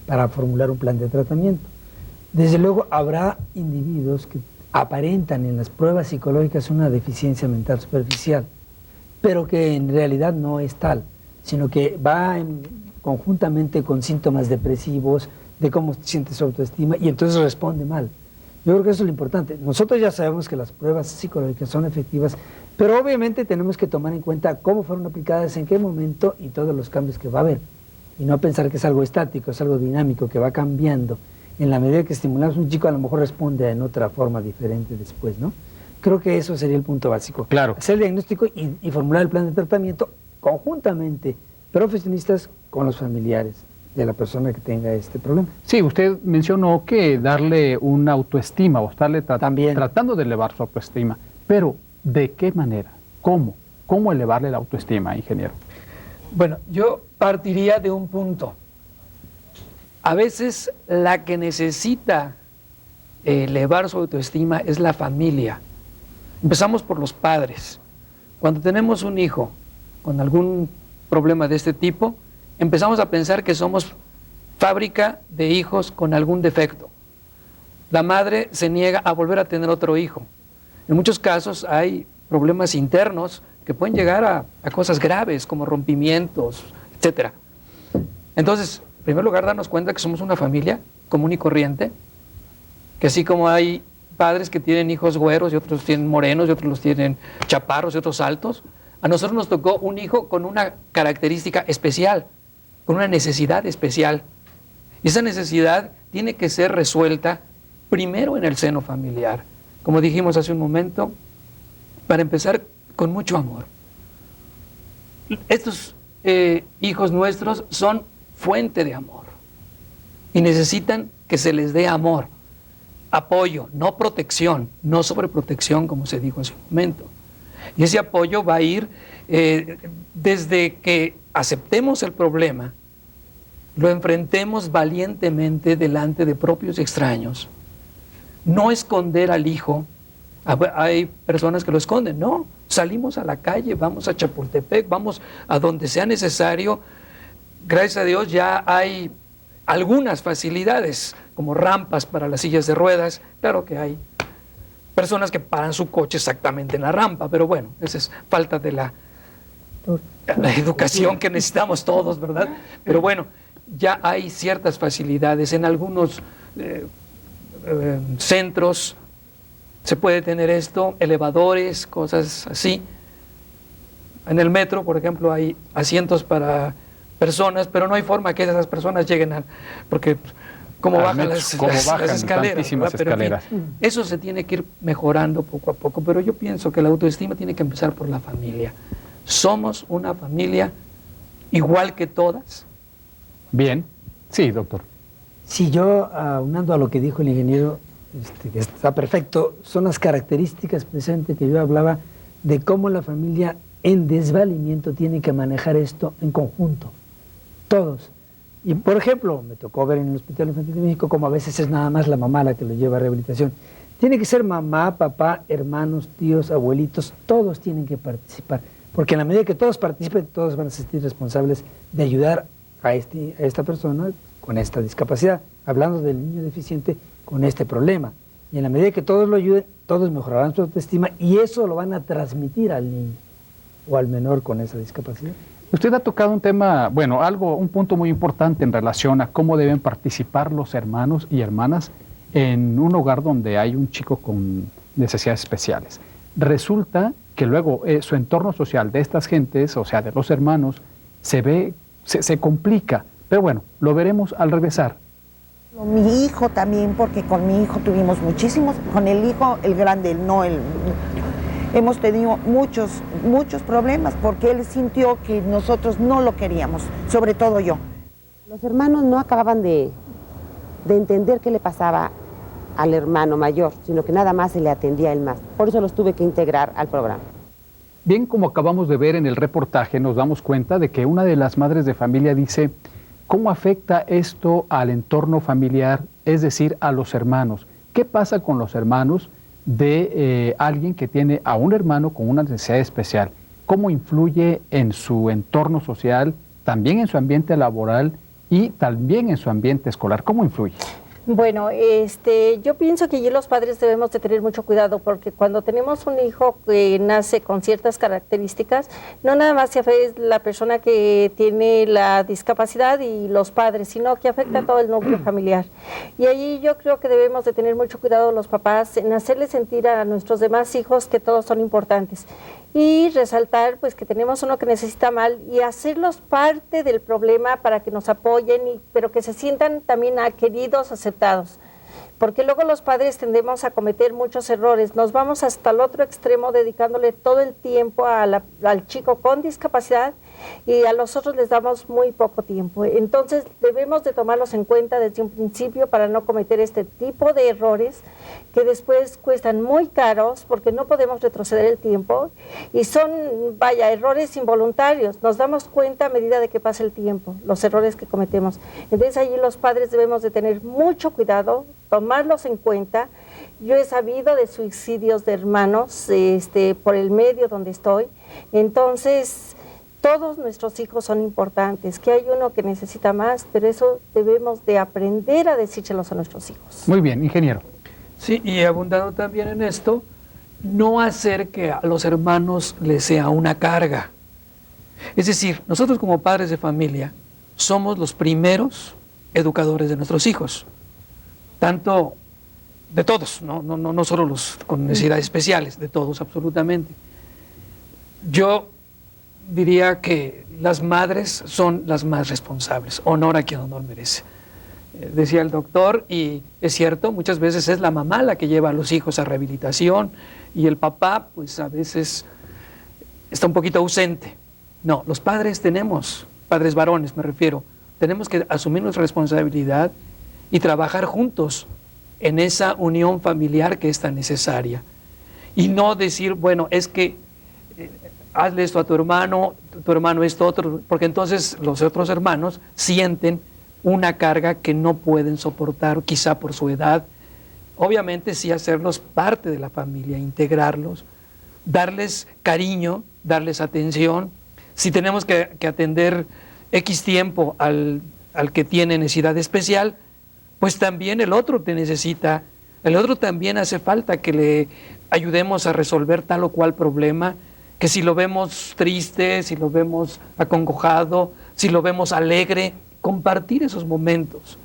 H: para formular un plan de tratamiento. Desde luego habrá individuos que aparentan en las pruebas psicológicas una deficiencia mental superficial, pero que en realidad no es tal, sino que va conjuntamente con síntomas depresivos, de cómo siente su autoestima, y entonces responde mal. Yo creo que eso es lo importante. Nosotros ya sabemos que las pruebas psicológicas son efectivas, pero obviamente tenemos que tomar en cuenta cómo fueron aplicadas, en qué momento y todos los cambios que va a haber. Y no pensar que es algo estático, es algo dinámico, que va cambiando. En la medida que estimulamos un chico, a lo mejor responde en otra forma diferente después, ¿no? Creo que eso sería el punto básico.
E: Claro.
H: Hacer el diagnóstico y formular el plan de tratamiento conjuntamente, profesionistas con los familiares de la persona que tenga este problema.
E: Sí, usted mencionó que darle una autoestima o estarle tratando de elevar su autoestima, pero ¿de qué manera? ¿Cómo? ¿Cómo elevarle la autoestima, ingeniero?
F: Bueno, yo partiría de un punto. A veces la que necesita elevar su autoestima es la familia. Empezamos por los padres. Cuando tenemos un hijo con algún problema de este tipo, empezamos a pensar que somos fábrica de hijos con algún defecto. La madre se niega a volver a tener otro hijo. En muchos casos hay problemas internos que pueden llegar a cosas graves como rompimientos, etc. Entonces, en primer lugar, darnos cuenta que somos una familia común y corriente, que así como hay padres que tienen hijos güeros y otros tienen morenos y otros los tienen chaparros y otros altos, a nosotros nos tocó un hijo con una característica especial, con una necesidad especial. Y esa necesidad tiene que ser resuelta primero en el seno familiar. Como dijimos hace un momento, para empezar con mucho amor. Estos hijos nuestros son fuente de amor y necesitan que se les dé amor, apoyo, no protección, no sobreprotección, como se dijo hace un momento. Y ese apoyo va a ir desde que aceptemos el problema, lo enfrentemos valientemente delante de propios y extraños. No esconder al hijo. Hay personas que lo esconden, no. Salimos a la calle, vamos a Chapultepec, vamos a donde sea necesario. Gracias a Dios ya hay algunas facilidades, como rampas para las sillas de ruedas. Claro que hay personas que paran su coche exactamente en la rampa, pero bueno, esa es falta de la educación que necesitamos todos, ¿verdad? Pero bueno, ya hay ciertas facilidades en algunos centros. Se puede tener esto, elevadores, cosas así. En el metro, por ejemplo, hay asientos para personas, pero no hay forma que esas personas lleguen a... Porque cómo bajan las escaleras. Pero en fin, eso se tiene que ir mejorando poco a poco. Pero yo pienso que la autoestima tiene que empezar por la familia. Somos una familia igual que todas.
E: Bien. Sí, doctor.
H: Sí, yo, aunando a lo que dijo el ingeniero, que está perfecto, son las características presentes que yo hablaba de cómo la familia en desvalimiento tiene que manejar esto en conjunto, todos. Y por ejemplo, me tocó ver en el Hospital Infantil de México como a veces es nada más la mamá la que lo lleva a rehabilitación. Tiene que ser mamá, papá, hermanos, tíos, abuelitos, todos tienen que participar, porque en la medida que todos participen, todos van a sentir responsables de ayudar a esta persona con esta discapacidad, hablando del niño deficiente con este problema. Y en la medida que todos lo ayuden, todos mejorarán su autoestima y eso lo van a transmitir al niño o al menor con esa discapacidad.
E: Usted ha tocado un tema, bueno, un punto muy importante en relación a cómo deben participar los hermanos y hermanas en un hogar donde hay un chico con necesidades especiales. Resulta que luego su entorno social de estas gentes, o sea, de los hermanos, se complica. Pero bueno, lo veremos al regresar.
T: Mi hijo también, porque con mi hijo tuvimos muchísimos, con el hijo, el grande, hemos tenido muchos problemas porque él sintió que nosotros no lo queríamos, sobre todo yo.
Q: Los hermanos no acababan de entender qué le pasaba al hermano mayor, sino que nada más se le atendía a él más. Por eso los tuve que integrar al programa.
E: Bien, como acabamos de ver en el reportaje, nos damos cuenta de que una de las madres de familia dice: ¿cómo afecta esto al entorno familiar, es decir, a los hermanos? ¿Qué pasa con los hermanos de alguien que tiene a un hermano con una necesidad especial? ¿Cómo influye en su entorno social, también en su ambiente laboral y también en su ambiente escolar? ¿Cómo influye?
G: Bueno, yo pienso que allí los padres debemos de tener mucho cuidado porque cuando tenemos un hijo que nace con ciertas características, no nada más se afecta la persona que tiene la discapacidad y los padres, sino que afecta a todo el núcleo familiar. Y allí yo creo que debemos de tener mucho cuidado los papás en hacerles sentir a nuestros demás hijos que todos son importantes y resaltar pues que tenemos uno que necesita mal y hacerlos parte del problema para que nos apoyen, pero que se sientan también queridos, aceptados. Porque luego los padres tendemos a cometer muchos errores, nos vamos hasta el otro extremo dedicándole todo el tiempo al chico con discapacidad y a los otros les damos muy poco tiempo. Entonces debemos de tomarlos en cuenta desde un principio para no cometer este tipo de errores que después cuestan muy caros porque no podemos retroceder el tiempo y son, errores involuntarios. Nos damos cuenta a medida de que pasa el tiempo, los errores que cometemos. Entonces allí los padres debemos de tener mucho cuidado, tomarlos en cuenta. Yo he sabido de suicidios de hermanos por el medio donde estoy. Entonces, todos nuestros hijos son importantes, que hay uno que necesita más, pero eso debemos de aprender a decírselos a nuestros hijos.
E: Muy bien, ingeniero.
F: Sí, y abundando también en esto, no hacer que a los hermanos les sea una carga. Es decir, nosotros como padres de familia somos los primeros educadores de nuestros hijos. Tanto de todos, no solo los con necesidades especiales, de todos absolutamente. Yo diría que las madres son las más responsables, honor a quien honor merece. Decía el doctor, y es cierto, muchas veces es la mamá la que lleva a los hijos a rehabilitación y el papá pues a veces está un poquito ausente. No, los padres padres varones me refiero, tenemos que asumir nuestra responsabilidad y trabajar juntos en esa unión familiar que es tan necesaria. Y no decir, bueno, es que hazle esto a tu hermano esto otro, porque entonces los otros hermanos sienten una carga que no pueden soportar, quizá por su edad. Obviamente sí hacerlos parte de la familia, integrarlos, darles cariño, darles atención. Si tenemos que atender X tiempo al que tiene necesidad especial, pues también el otro te necesita, el otro también hace falta que le ayudemos a resolver tal o cual problema, que si lo vemos triste, si lo vemos acongojado, si lo vemos alegre, compartir esos momentos.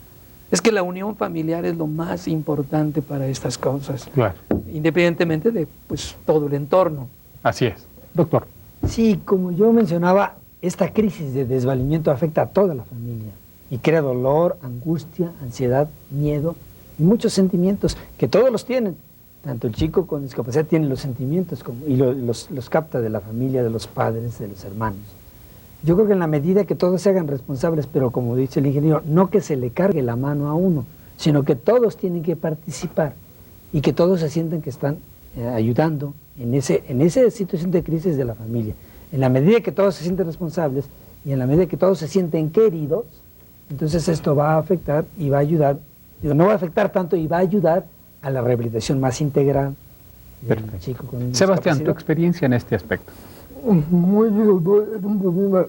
F: Es que la unión familiar es lo más importante para estas cosas,
E: claro,
F: independientemente de pues, todo el entorno.
E: Así es. Doctor.
H: Sí, como yo mencionaba, esta crisis de desvalimiento afecta a toda la familia y crea dolor, angustia, ansiedad, miedo y muchos sentimientos que todos los tienen. Tanto el chico con discapacidad tiene los sentimientos y los capta de la familia, de los padres, de los hermanos. Yo creo que en la medida que todos se hagan responsables, pero como dice el ingeniero, no que se le cargue la mano a uno, sino que todos tienen que participar y que todos se sienten que están ayudando en esa situación de crisis de la familia. En la medida que todos se sienten responsables y en la medida que todos se sienten queridos, entonces esto va a afectar y va a ayudar, no va a afectar tanto y va a ayudar a la rehabilitación más integral del chico con discapacidad.
E: Sebastián, tu experiencia en este aspecto.
I: Muy doctor, es un problema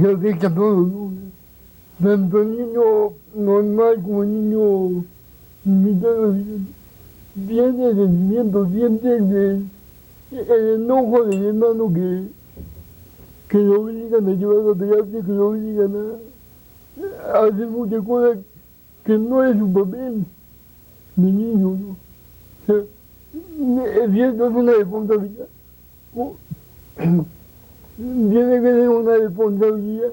I: que afecta a todos, ¿no? Tanto el niño normal como el niño limitado, tiene sentimientos, siente el enojo del hermano que lo obligan a llevar a terapia, que lo obligan a hacer muchas cosas que no es su papel de niño, ¿no? O sea, es cierto, es una responsabilidad. Tiene que ser una responsabilidad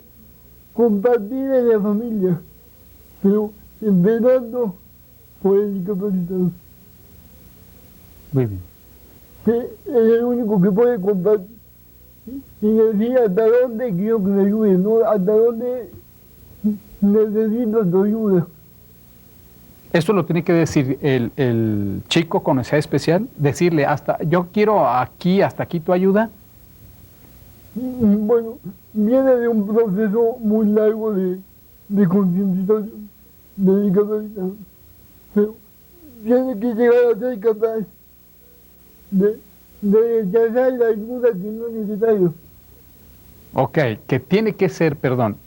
I: compartida en la familia, pero empezando por el discapacitado.
E: Muy bien.
I: Que es el único que puede compartir y decir hasta dónde quiero que me ayude, ¿no? Hasta dónde necesito tu ayuda.
E: Esto lo tiene que decir el chico con necesidad especial, decirle hasta, yo quiero aquí, hasta aquí tu ayuda.
I: Bueno, viene de un proceso muy largo de concientización, de discapacidad, pero tiene que llegar a ser capaz de rechazar la ayuda que no es necesaria.
E: Ok, que tiene que ser, perdón,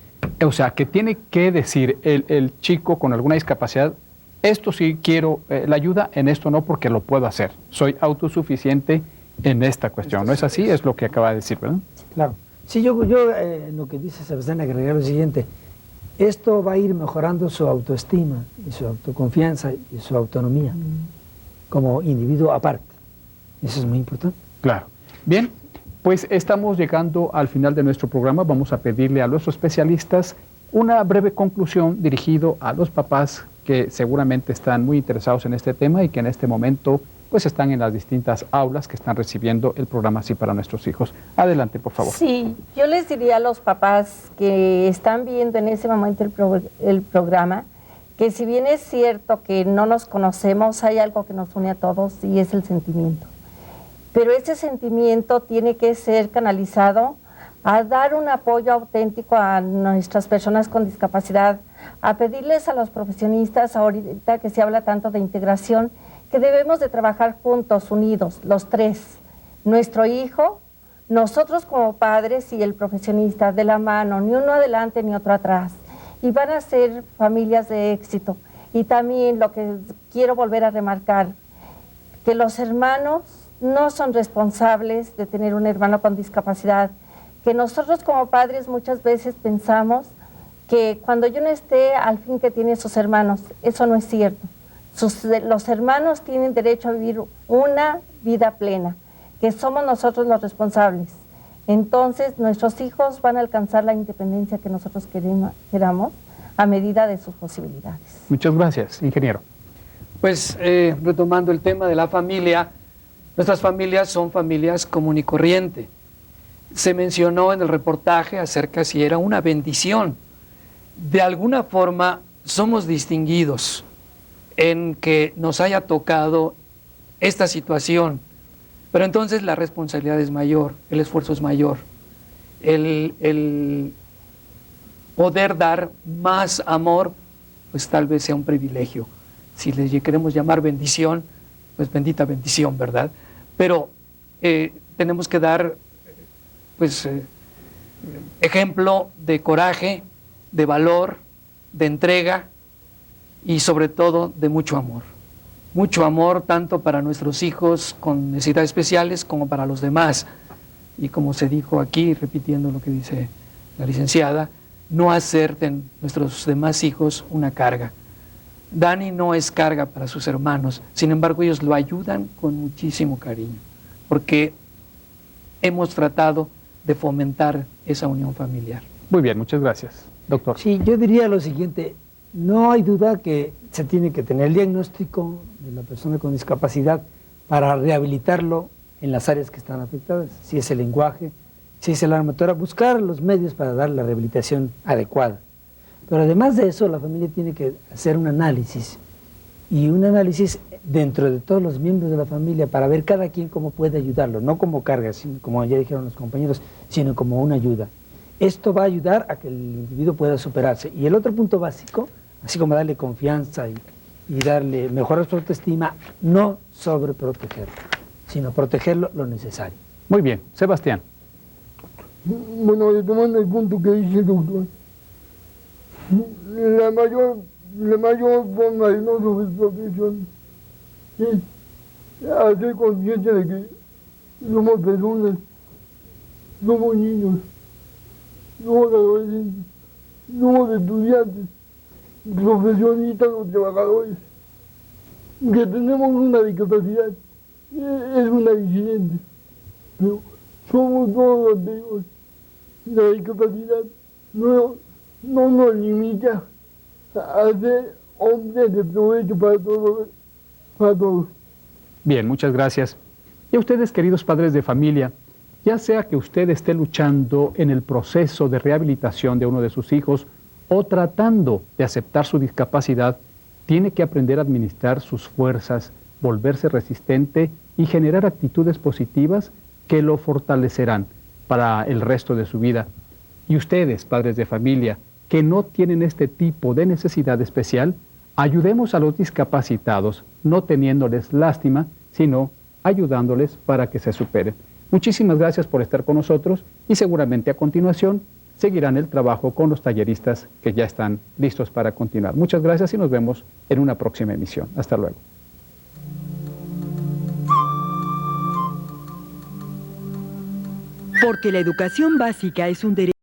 E: o sea, que tiene que decir el chico con alguna discapacidad, esto sí quiero la ayuda, en esto no porque lo puedo hacer. Soy autosuficiente en esta cuestión. ¿No es así? Es lo que acaba de decir, ¿verdad?
H: Claro. Sí, yo lo que dice Sebastián, agregar lo siguiente. Esto va a ir mejorando su autoestima y su autoconfianza y su autonomía como individuo aparte. Eso es muy importante.
E: Claro. Bien, pues estamos llegando al final de nuestro programa. Vamos a pedirle a nuestros especialistas una breve conclusión dirigido a los papás que seguramente están muy interesados en este tema y que en este momento pues están en las distintas aulas que están recibiendo el programa Así para Nuestros Hijos. Adelante, por favor.
G: Sí, yo les diría a los papás que están viendo en ese momento el programa, que si bien es cierto que no nos conocemos, hay algo que nos une a todos y es el sentimiento. Pero ese sentimiento tiene que ser canalizado a dar un apoyo auténtico a nuestras personas con discapacidad, a pedirles a los profesionistas, ahorita que se habla tanto de integración, que debemos de trabajar juntos, unidos, los tres, nuestro hijo, nosotros como padres y el profesionista, de la mano, ni uno adelante ni otro atrás, y van a ser familias de éxito. Y también lo que quiero volver a remarcar, que los hermanos no son responsables de tener un hermano con discapacidad, que nosotros como padres muchas veces pensamos que cuando yo no esté, al fin que tienen sus hermanos. Eso no es cierto. Los hermanos tienen derecho a vivir una vida plena, que somos nosotros los responsables. Entonces, nuestros hijos van a alcanzar la independencia que nosotros queramos a medida de sus posibilidades.
E: Muchas gracias, ingeniero.
F: Pues, retomando el tema de la familia, nuestras familias son familias común y corriente. Se mencionó en el reportaje acerca si era una bendición. De alguna forma, somos distinguidos en que nos haya tocado esta situación, pero entonces la responsabilidad es mayor, el esfuerzo es mayor, el poder dar más amor, pues tal vez sea un privilegio. Si le queremos llamar bendición, pues bendita bendición, ¿verdad? Pero tenemos que dar, pues, ejemplo de coraje, de valor, de entrega y sobre todo de mucho amor. Mucho amor tanto para nuestros hijos con necesidades especiales como para los demás. Y como se dijo aquí, repitiendo lo que dice la licenciada, no hacer de nuestros demás hijos una carga. Dani no es carga para sus hermanos, sin embargo ellos lo ayudan con muchísimo cariño, porque hemos tratado de fomentar esa unión familiar.
E: Muy bien, muchas gracias. Doctor.
H: Sí, yo diría lo siguiente, no hay duda que se tiene que tener el diagnóstico de la persona con discapacidad para rehabilitarlo en las áreas que están afectadas, si es el lenguaje, si es el área motora, buscar los medios para dar la rehabilitación adecuada. Pero además de eso, la familia tiene que hacer un análisis, y un análisis dentro de todos los miembros de la familia para ver cada quien cómo puede ayudarlo, no como carga, sino, como ya dijeron los compañeros, sino como una ayuda. Esto va a ayudar a que el individuo pueda superarse. Y el otro punto básico, así como darle confianza y darle mejorar su autoestima, no sobreprotegerlo, sino protegerlo lo necesario.
E: Muy bien, Sebastián.
I: Bueno, retomando el punto que dice el doctor, la mayor forma de no sobreprotección es hacer conciencia de que somos personas, somos niños, somos adolescentes, somos estudiantes, profesionistas o trabajadores, que tenemos una discapacidad, es una disidente, pero somos todos los anteriores. La discapacidad no nos limita a ser hombres de provecho para todos.
E: Bien, muchas gracias. Y a ustedes, queridos padres de familia, ya sea que usted esté luchando en el proceso de rehabilitación de uno de sus hijos o tratando de aceptar su discapacidad, tiene que aprender a administrar sus fuerzas, volverse resistente y generar actitudes positivas que lo fortalecerán para el resto de su vida. Y ustedes, padres de familia, que no tienen este tipo de necesidad especial, ayudemos a los discapacitados, no teniéndoles lástima, sino ayudándoles para que se superen. Muchísimas gracias por estar con nosotros y seguramente a continuación seguirán el trabajo con los talleristas que ya están listos para continuar. Muchas gracias y nos vemos en una próxima emisión. Hasta luego.
L: Porque la educación básica es un derecho.